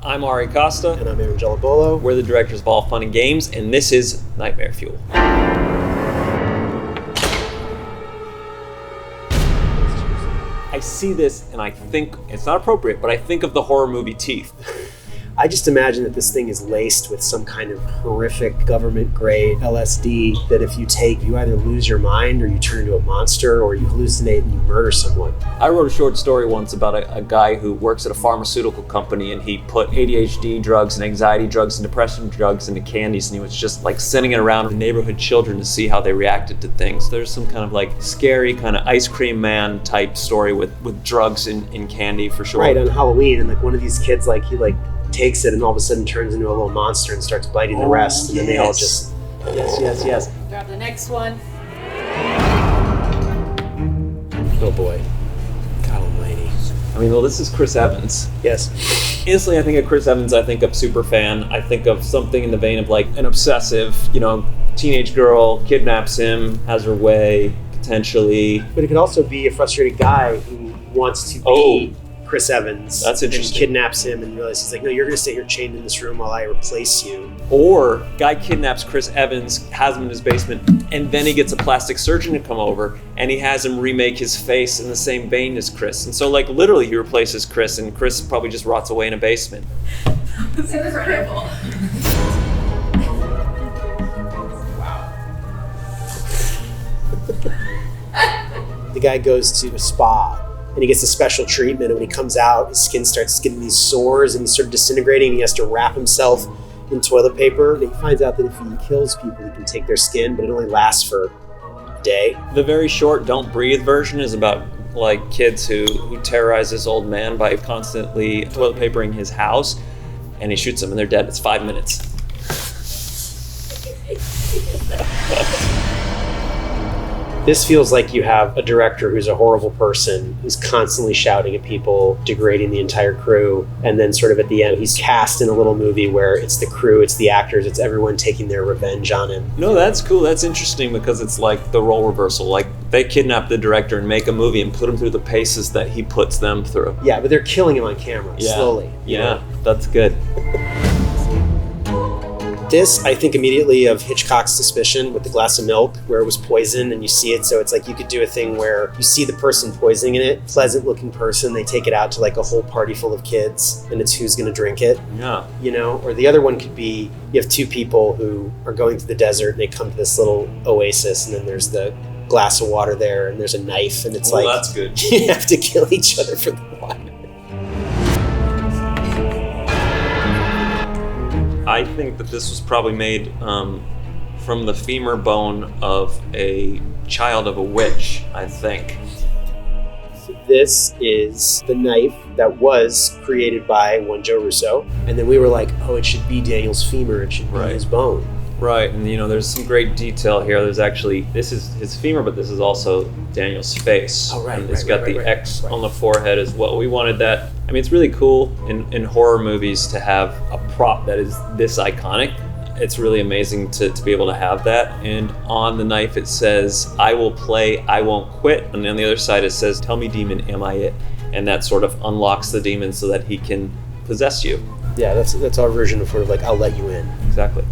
I'm Ari Costa. And I'm Eren Celeboglu. We're the directors of All Fun and Games, and this is Nightmare Fuel. I see this and I think, it's not appropriate, but I think of the horror movie Teeth. I just imagine that this thing is laced with some kind of horrific government-grade LSD that if you take, you either lose your mind or you turn into a monster or you hallucinate and you murder someone. I wrote a short story once about a guy who works at a pharmaceutical company, and he put ADHD drugs and anxiety drugs and depression drugs into candies, and he was just like sending it around to neighborhood children to see how they reacted to things. There's some kind of like scary kind of ice cream man type story with drugs in candy for sure. Right, on Halloween, and like one of these kids, like he like takes it and all of a sudden turns into a little monster and starts biting the rest, and then they all just yes. Grab the next one. Oh boy, God almighty. I mean, well, this is Chris Evans. Yes. Instantly, I think of Chris Evans, I think of Superfan. I think of something in the vein of like an obsessive, teenage girl kidnaps him, has her way, potentially. But it could also be a frustrated guy who wants to be Chris Evans. That's interesting. And kidnaps him and realizes he's like, no, you're going to stay here chained in this room while I replace you. Or guy kidnaps Chris Evans, has him in his basement, and then he gets a plastic surgeon to come over and he has him remake his face in the same vein as Chris. And so like literally he replaces Chris, and Chris probably just rots away in a basement. That's incredible. The guy goes to a spa and he gets a special treatment, and when he comes out, his skin starts getting these sores and he's sort of disintegrating, and he has to wrap himself in toilet paper. And he finds out that if he kills people, he can take their skin, but it only lasts for a day. The very short Don't Breathe version is about like kids who terrorize this old man by constantly toilet papering his house, and he shoots them and they're dead. It's 5 minutes. This feels like you have a director who's a horrible person, who's constantly shouting at people, degrading the entire crew, and then sort of at the end, he's cast in a little movie where it's the crew, it's the actors, it's everyone taking their revenge on him. No, that's cool. That's interesting because it's like the role reversal. Like they kidnap the director and make a movie and put him through the paces that he puts them through. Yeah, but they're killing him on camera, slowly. Yeah, that's good. This, I think immediately of Hitchcock's Suspicion with the glass of milk where it was poisoned and you see it. So it's like you could do a thing where you see the person poisoning it, pleasant looking person, they take it out to like a whole party full of kids and it's who's going to drink it. Yeah. Or the other one could be you have two people who are going through the desert and they come to this little oasis, and then there's the glass of water there and there's a knife, and it's like that's good. You have to kill each other for the water. I think that this was probably made from the femur bone of a child of a witch, I think. So this is the knife that was created by one Joe Russo. And then we were like, oh, it should be Daniel's femur, it should be his bone. Right, and there's some great detail here. There's actually, this is his femur, but this is also Daniel's face. Oh, right. And it's got the X on the forehead as well. We wanted that. I mean, it's really cool in horror movies to have a prop that is this iconic. It's really amazing to be able to have that. And on the knife it says, I will play, I won't quit. And on the other side it says, tell me demon, am I it? And that sort of unlocks the demon so that he can possess you. Yeah, that's our version of sort of like, I'll let you in. Exactly.